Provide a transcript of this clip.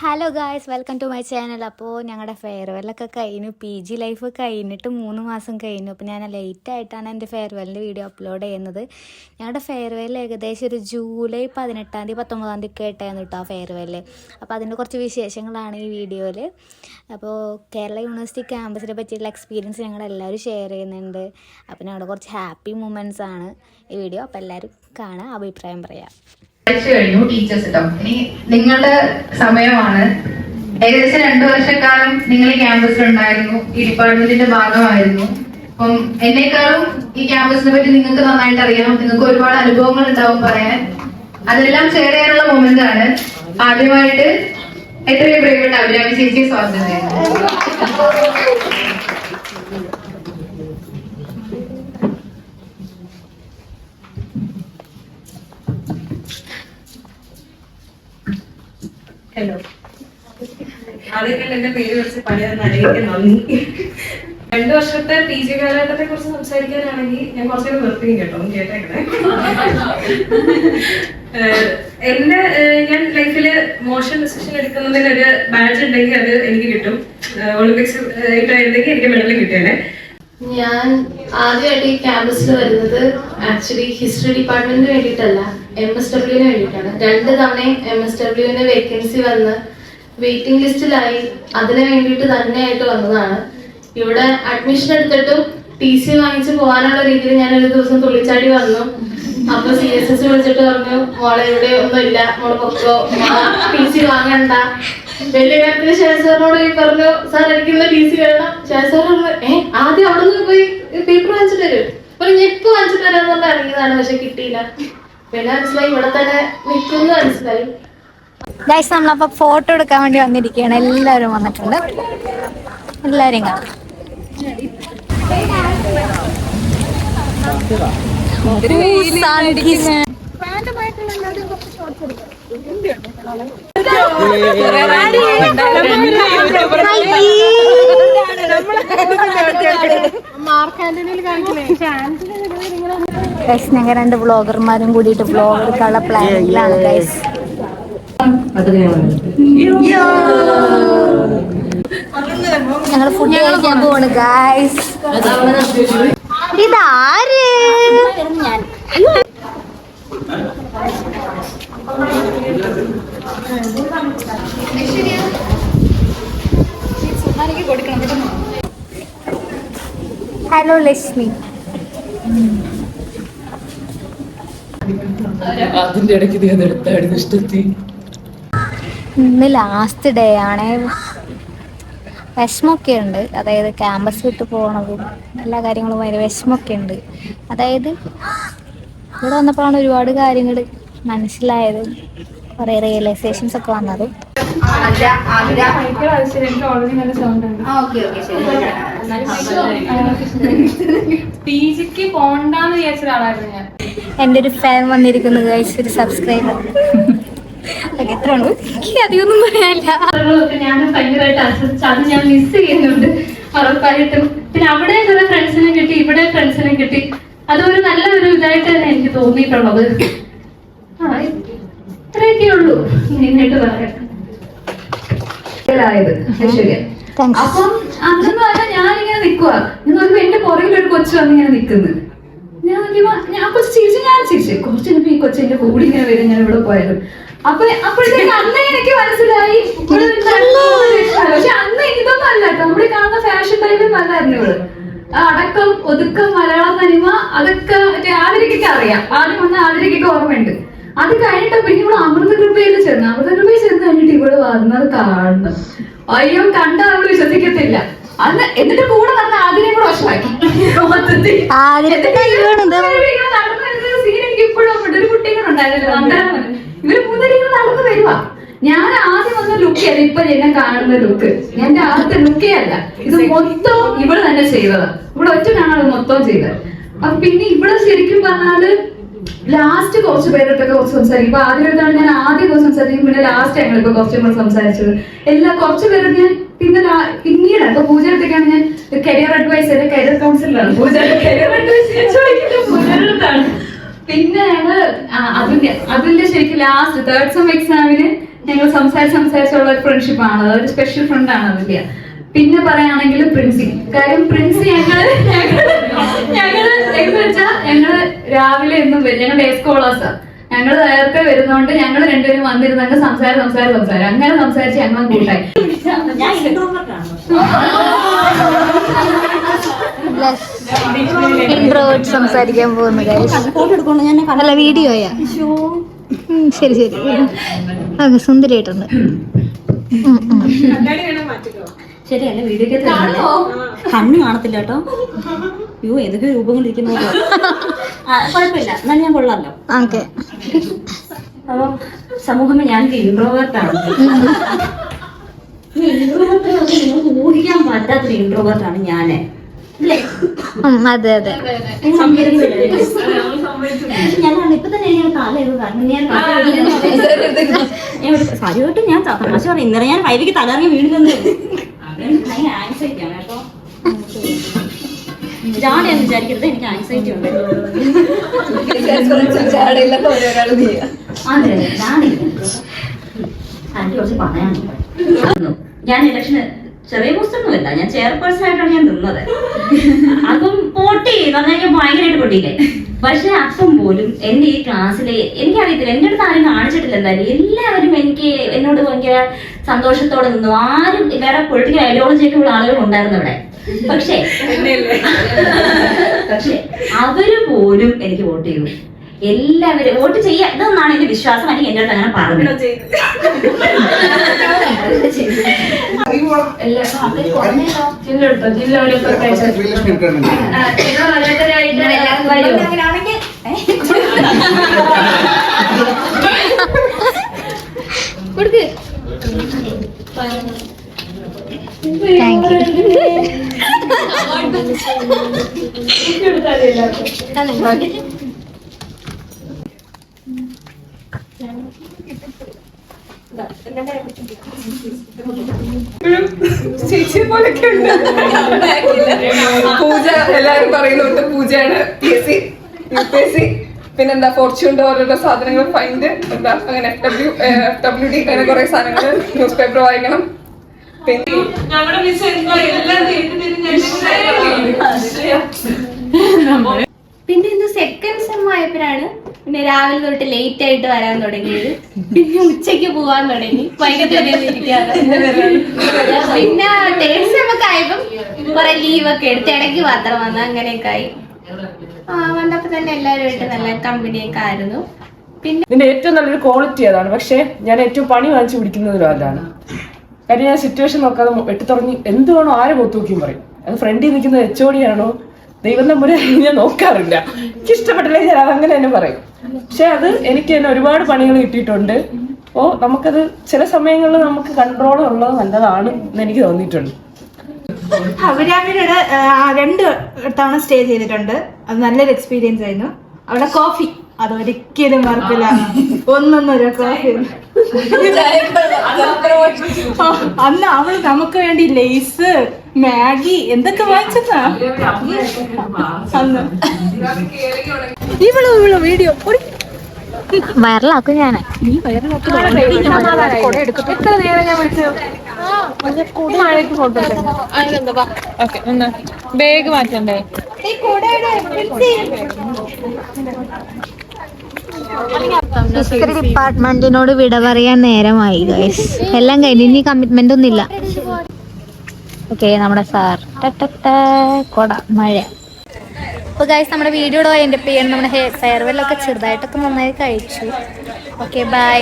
Hello guys, welcome to my channel. അപ്പോൾ ഞങ്ങളുടെ ഫെയർവെല്ലൊക്കെ കഴിഞ്ഞു. PG ലൈഫ് കഴിഞ്ഞിട്ട് 3 മാസം കഴിഞ്ഞു. അപ്പോൾ ഞാൻ ലേറ്റായിട്ടാണ് എൻ്റെ ഫെയർവെല്ലിൻ്റെ വീഡിയോ അപ്ലോഡ് ചെയ്യുന്നത്. ഞങ്ങളുടെ ഫെയർവെൽ ഏകദേശം ഒരു ജൂലൈ 18 19 ഒക്കെ ആയിട്ടായിരുന്നു കേട്ടോ ഫെയർവെല്ല്. അപ്പോൾ അതിൻ്റെ കുറച്ച് വിശേഷങ്ങളാണ് ഈ വീഡിയോയിൽ. അപ്പോൾ കേരള യൂണിവേഴ്സിറ്റി ക്യാമ്പസിനെ പറ്റിയുള്ള എക്സ്പീരിയൻസ് ഞങ്ങളെല്ലാവരും ഷെയർ ചെയ്യുന്നുണ്ട്. അപ്പോൾ ഞങ്ങളുടെ കുറച്ച് ഹാപ്പി മൊമെൻറ്റ്സ് ആണ് ഈ വീഡിയോ. അപ്പോൾ എല്ലാവരും കാണാം, അഭിപ്രായം പറയാം. കഴിഞ്ഞു ടീച്ചേഴ്സ് കേട്ടോ. ഇനി നിങ്ങളുടെ സമയമാണ്. ഏകദേശം 2 വർഷക്കാലം നിങ്ങൾ ഈ ക്യാമ്പസിൽ ഉണ്ടായിരുന്നു, ഈ ഡിപ്പാർട്ട്മെന്റിന്റെ ഭാഗമായിരുന്നു. അപ്പം എന്നെക്കാളും ഈ ക്യാമ്പസിനെ പറ്റി നിങ്ങൾക്ക് നന്നായിട്ട് അറിയാം. നിങ്ങൾക്ക് ഒരുപാട് അനുഭവങ്ങൾ ഉണ്ടാവും പറയാൻ. അതെല്ലാം ഷെയർ ചെയ്യാനുള്ള മൊമെന്റ് ആണ്. ആദ്യമായിട്ട് എത്രയും പ്രിയപ്പെട്ട അഭിരാമി ചേച്ചിയെ സ്വാഗതം ചെയ്യുന്നു. ഹലോ, ആദ്യം എന്റെ പേര് വിളിച്ച് പണിയെന്ന് അറിയിക്കാൻ നന്ദി. 2 വർഷത്തെ PG കാലഘട്ടത്തെ കുറിച്ച് സംസാരിക്കാനാണെങ്കിൽ ഞാൻ കുറച്ചൊക്കെ നിർത്തിയും കേട്ടോ, കേട്ടേക്കണേ. ഞാൻ ലൈഫില് മോശം ഡിസിഷൻ എടുക്കുന്നതിന് ഒരു ബാഡ്ജ് ഉണ്ടെങ്കിൽ അത് എനിക്ക് കിട്ടും. ഒളിമ്പിക്സ് ആയിട്ടുണ്ടെങ്കിൽ എനിക്ക് മെഡൽ കിട്ടിയാലേ. ഞാൻ ആദ്യമായിട്ട് ഈ ക്യാമ്പസിൽ വരുന്നത് ആക്ച്വലി ഹിസ്റ്ററി ഡിപ്പാർട്ട്മെന്റിന് വേണ്ടിയിട്ടല്ല, MSWന് വേണ്ടിയിട്ടാണ്. 2 തവണയും MSWന് വേക്കൻസി വന്ന് വെയിറ്റിംഗ് ലിസ്റ്റിലായി. അതിന് വേണ്ടിയിട്ട് തന്നെയായിട്ട് വന്നതാണ്. ഇവിടെ അഡ്മിഷൻ എടുത്തിട്ടും TC വാങ്ങിച്ച് പോകാനുള്ള രീതിയിൽ ഞാൻ ഒരു ദിവസം തുള്ളിച്ചാടി വന്നു. അപ്പൊ CSS വിളിച്ചിട്ട് പറഞ്ഞു, മോളെ ഇവിടെ ഒന്നും ഇല്ല, മോളെ പൊക്കോ, TC വാങ്ങണ്ട. വലിയ കാര്യത്തിന് ശേഷനോട് പറഞ്ഞു, സാർ എനിക്കിന്ന് TC വേണം. ശേഷർ പറഞ്ഞു, ആദ്യം അവിടെ നിന്ന് പോയി പേപ്പർ വാങ്ങിച്ചിട്ട് വരും, ഒരു ഞെപ്പ് വാങ്ങിച്ചിട്ട് വരാന്ന് പറഞ്ഞാൽ ഇറങ്ങിയതാണ്. പക്ഷെ കിട്ടിയില്ല. പിന്നെ മനസ്സിലായി ഇവിടെ തന്നെ നിൽക്കുന്നു മനസ്സിലായി. ഗൈസ്, നമ്മളപ്പോൾ ഫോട്ടോ എടുക്കാൻ വേണ്ടി വന്നിരിക്കുകയാണ്. എല്ലാവരും വന്നിട്ടുണ്ട്, എല്ലാവരും കാണാം. ഞങ്ങൾ 2 വ്ളോഗർമാരും കൂടിയിട്ട് വ്ളോഗ് എടുക്കാനുള്ള പ്ലാനിങ്ങിലാണ് ഗൈസ്. ഞങ്ങൾ ഫുഡ് കഴിക്കാൻ പോവാണ് ഗൈസ്. ഇതാര്? ഹലോ ലക്ഷ്മി. അതിന്റെ ഇടയ്ക്ക് എടുത്തായിരുന്നു ഇഷ്ടത്തി. ഇന്ന് ലാസ്റ്റ് ഡേ ആണ്. വിഷമമൊക്കെ ഉണ്ട്. അതായത് ക്യാമ്പസ് വിട്ട് പോകണതും എല്ലാ കാര്യങ്ങളും ഭയങ്കര വിഷമമൊക്കെ ഉണ്ട്. അതായത് ഇവിടെ വന്നപ്പോഴാണ് ഒരുപാട് കാര്യങ്ങൾ മനസ്സിലായത്, കുറേ റിയലൈസേഷൻസ് ഒക്കെ വന്നത്. PGക്ക് പോണ്ടെന്ന് വിചാരിച്ച ഒരാളായിരുന്നു ഞാൻ. എൻ്റെ ഒരു ഫാൻ വന്നിരിക്കുന്നു ഗൈസ്, ഒരു സബ്സ്ക്രൈബർ. എത്രയാണ്? എനിക്ക് അധികമൊന്നും പറയാനില്ല. ഞാൻ ഭയങ്കരമായിട്ട് ആസ്വദിച്ചു. അത് ഞാൻ മിസ് ചെയ്യുന്നുണ്ട് ഉറപ്പായിട്ടും. പിന്നെ അവിടെ കുറെ ഫ്രണ്ട്സിനെ കിട്ടി, ഇവിടെ ഫ്രണ്ട്സിനെ കിട്ടി. അതൊരു നല്ലൊരു ഇതായിട്ട് തന്നെ എനിക്ക് തോന്നിയിട്ടുള്ളത്. ഇത്രയൊക്കെ ഉള്ളൂ നിന്നിട്ട് പറയാം. അപ്പം അന്നെന്ന് പറഞ്ഞാൽ ഞാനിങ്ങനെ നിൽക്കുക. എന്റെ പുറകിൽ ഒരു കൊച്ചു വന്ന് ഇങ്ങനെ നിൽക്കുന്നത്. ഞാൻ കൊച്ചു ചിരിച്ചു, ഞാൻ ചിരിച്ചു. കുറച്ചിപ്പോ ഈ കൊച്ചിന്റെ കൂടി ഇങ്ങനെ വരും, ഞാൻ ഇവിടെ പോയാലും. അപ്പോഴത്തേക്ക് അന്ന് എനിക്ക് മനസ്സിലായി. പക്ഷെ അന്ന് ഇതൊന്നും അല്ല കേട്ടോ, നമ്മുടെ കാണുന്ന ഫാഷൻ ടൈമിൽ നല്ലായിരുന്നു ഇവള്. അടക്കം ഒതുക്കം മലയാളം തനിമ അതൊക്കെ മറ്റേ ആതിരക്കൊക്കെ അറിയാം. ആദ്യം വന്ന ആതിരക്കൊക്കെ ഓർമ്മയുണ്ട്. അത് കഴിഞ്ഞിട്ട് പിന്നെ ഇവിടെ അമൃതകൃപയിൽ ചെന്ന് കഴിഞ്ഞിട്ട് ഇവിടെ വന്നത് കാണണം. അയ്യോ, കണ്ട അവള് വിശ്വസിക്കത്തില്ല. അന്ന് എന്നിട്ട് കൂടെ നടന്ന ആതിരെ കൂടെ വശമാക്കി. സീൻ എനിക്ക് ഇപ്പോഴും ഒരു കുട്ടികൾ ഉണ്ടായിരുന്നല്ലോ, ഇവര് 3 നടന്നു വരുവാ. ഞാൻ ആദ്യം വന്ന ലുക്ക് അല്ല ഇപ്പൊ എന്നെ കാണുന്ന ലുക്ക്. എന്റെ ആദ്യത്തെ ലുക്കേ അല്ല, ഇത് മൊത്തം ഇവിടെ തന്നെ ചെയ്തതാ. ഇവിടെ ഒറ്റനാണ് അത് മൊത്തം ചെയ്തത്. അപ്പൊ പിന്നെ ഇവിടെ ശരിക്കും പറഞ്ഞാല് ലാസ്റ്റ് കുറച്ച് പേരോട്ടൊക്കെ കുറച്ച് സംസാരിക്കും. ഇപ്പൊ ആദ്യമായിട്ടാണ് ഞാൻ ആദ്യം കുറച്ച് സംസാരിക്കും, പിന്നെ ലാസ്റ്റ് ഞങ്ങളിപ്പോ കുറച്ചും കൂടെ സംസാരിച്ചത്. കുറച്ച് പേര് ഞാൻ പിന്നീട് ഇപ്പൊ പൂജയൊക്കെയാണ് ഞാൻ കരിയർ അഡ്വൈസർ, കരിയർ കൗൺസിലറാണ്. പൂജയുടെ കരിയർ അഡ്വൈസർ ചോദിക്കുന്നത് പൂജയുടെ അടുത്താണ്. പിന്നെ ഞങ്ങള് അതിന്റെ ശരിക്കും ലാസ്റ്റ് 3rd സെം എക്സാമിന് ഞങ്ങൾ സംസാരിച്ചുള്ള ഒരു ഫ്രണ്ട്ഷിപ്പാണ്, ഒരു സ്പെഷ്യൽ ഫ്രണ്ടാണ് അതില്ല. പിന്നെ പറയുകയാണെങ്കിൽ പ്രിൻസി, കാര്യം പ്രിൻസി ഞങ്ങള് എന്ന് വെച്ചാൽ ഞങ്ങള് രാവിലെ എന്നും വരും, ഞങ്ങൾ ഡേ സ്കോളേഴ്സാ. ഞങ്ങൾ നേരത്തെ വരുന്നോണ്ട് ഞങ്ങൾ രണ്ടുപേരും വന്നിരുന്നെങ്കിൽ സംസാരം അങ്ങനെ സംസാരിച്ച് ഞങ്ങൾ കൂട്ടായി. സംസാരിക്കാൻ പോകുന്നത് അല്ല വീഡിയോയാ. ശരി ഓക്കെ, സുന്ദരിയായിട്ടുണ്ട്. ശരിയല്ല, വീഡിയോ കണ്ണ് കാണത്തില്ല കേട്ടോ. അയ്യോ ഏതൊക്കെ രൂപങ്ങളിരിക്കുന്നു. കുഴപ്പമില്ല, എന്നാലും ഞാൻ കൊള്ളാമല്ലോ. ഓക്കെ. അപ്പൊ സമൂഹമേ, ഞാനൊരു ഇൻട്രോവേർട്ടാണ്. ഊഹിക്കാൻ പറ്റാത്തൊരു ഇൻട്രോവേർട്ടാണ് ഞാന്. അതെ. ഞാനാണ് ഇപ്പൊ തന്നെ കാലം കാരണം ഞാൻ കാര്യമായിട്ട് ഞാൻ തമാശ പറയും. ഇന്നലെ ഞാൻ വൈകിട്ട് തലറിഞ്ഞ് വീടുന്നത് ഭയങ്കര ആൻസൈറ്റി ആണ് കേട്ടോ. ജാടയെന്ന് വിചാരിക്കരുത്, എനിക്ക് ആൻസൈറ്റി ഉണ്ട്. അതെ, ജാടയില്ല. എനിക്ക് കുറച്ച് പറയാനുണ്ട്. ഞാൻ ഇലക്ഷന് ചെറിയ പോസ്റ്റൊന്നുമല്ല, ഞാൻ ചെയർപേഴ്സൺ ആയിട്ടാണ് ഞാൻ നിന്നത്. അപ്പം പൊട്ടി പറഞ്ഞാൽ ഭയങ്കരമായിട്ട് പൊട്ടിയില്ലേ. പക്ഷെ അപ്പം പോലും എന്റെ ഈ ക്ലാസ്സിലെ എനിക്കറിയത്തില്ല, എന്റെ അടുത്ത് ആരും കാണിച്ചിട്ടില്ല. എന്തായാലും എല്ലാവരും എന്നോട് ഭയങ്കര സന്തോഷത്തോടെ നിന്നു. ആരും വേറെ പൊളിറ്റിക്കൽ ഐഡിയോളജി ഒക്കെ ഉള്ള ആളുകൾ ഉണ്ടായിരുന്നു ഇവിടെ. പക്ഷെ അവര് പോലും എനിക്ക് വോട്ട് ചെയ്തു. എല്ലാവരും വോട്ട് ചെയ്യാ, ഇതൊന്നാണ് എന്റെ വിശ്വാസം. അല്ലെങ്കിൽ എന്റെ അടുത്ത് അങ്ങനെ പറഞ്ഞു. ചേച്ചിയെ പോലൊക്കെ ഉണ്ട്. പൂജ എല്ലാരും പറയുന്നുണ്ട്, പൂജയാണ് PSC UPSC പിന്നെന്താ ഫോർച്യൂണിന്റെ ഓരോരോ സാധനങ്ങൾ ഫൈൻഡ് എന്താ അങ്ങനെ FWD അങ്ങനെ കുറെ സാധനങ്ങൾ ന്യൂസ് പേപ്പർ വായിക്കണം. പിന്നെ പിന്നെ ഇന്ന് സെക്കൻഡ് സെം ആയപ്പോഴാണ് പിന്നെ രാവിലെ തൊട്ട് ലേറ്റ് ആയിട്ട് വരാൻ തുടങ്ങിയത്. പിന്നെ ഉച്ചയ്ക്ക് പോവാൻ തുടങ്ങി, വൈകിട്ട് ഇരിക്കാറ്. പിന്നെ തേർഡ് സെം ഒക്കെ ആയപ്പം കുറെ ലീവൊക്കെ എടുത്ത് ഇടയ്ക്ക് മാത്രം വന്ന് അങ്ങനെയൊക്കെ ആയി. വന്നപ്പോ തന്നെ എല്ലാവരുമായിട്ട് നല്ല കമ്പനിയൊക്കെ ആയിരുന്നു. നിന്റെ ഏറ്റവും നല്ലൊരു ക്വാളിറ്റി അതാണ്. പക്ഷെ ഞാൻ ഏറ്റവും പണി വാങ്ങിച്ചു പിടിക്കുന്നതിലും അതാണ്. കാര്യം ഞാൻ സിറ്റുവേഷൻ നോക്കാതെ വെട്ടിത്തുറങ്ങി എന്ത് വേണോ ആരെ മുഖത്ത് നോക്കിയും പറയും. അത് ഫ്രണ്ടിൽ നിൽക്കുന്ന HOD ആണോ ദൈവം തമ്പുരാ ഞാൻ നോക്കാറില്ല. എനിക്ക് ഇഷ്ടപ്പെട്ടില്ലേ ഞാൻ അതങ്ങനെ തന്നെ പറയും. പക്ഷെ അത് എനിക്ക് തന്നെ ഒരുപാട് പണികൾ കിട്ടിയിട്ടുണ്ട്. അപ്പോൾ നമുക്കത് ചില സമയങ്ങളിൽ നമുക്ക് കൺട്രോൾ ഉള്ളത് നല്ലതാണ് എന്ന് എനിക്ക് തോന്നിയിട്ടുണ്ട്. അവരാമിയുടെ 2 തവണ സ്റ്റേ ചെയ്തിട്ടുണ്ട്. അത് നല്ലൊരു എക്സ്പീരിയൻസ് ആയിരുന്നു. അവിടെ കോഫി അതൊരിക്കലും മറക്കില്ല. ഒന്നൊന്നൊരു കോഫി. അന്ന് അവള് നമുക്ക് വേണ്ടി ലേസ് മാഗി എന്തൊക്കെ വാങ്ങിച്ചതാ അന്ന്. ഇവള് വീഡിയോ വൈറലാക്കും ഞാൻ. എത്ര നേരം ഞാൻ വിളിച്ചു മഴയ്ക്ക് ഫോട്ടോ ബാഗ് മാറ്റണ്ടേ? ഹിസ്റ്ററി ഡിപ്പാർട്ട്മെന്റിനോട് വിട പറയാൻ നേരമായി ഗൈസ്. എല്ലാം കഴിഞ്ഞ് ഇനി കമ്മിറ്റ്മെന്റ് ഒന്നുമില്ല. ഓക്കെ, നമ്മുടെ സാർ കൊട മഴ. അപ്പോൾ ഗൈസ് നമ്മുടെ വീഡിയോയുടെ എൻ്റെ പേര് നമ്മുടെ ഫെയർവെല്ലൊക്കെ ചെറുതായിട്ടൊക്കെ നന്നായി കഴിച്ചു. Okay, by.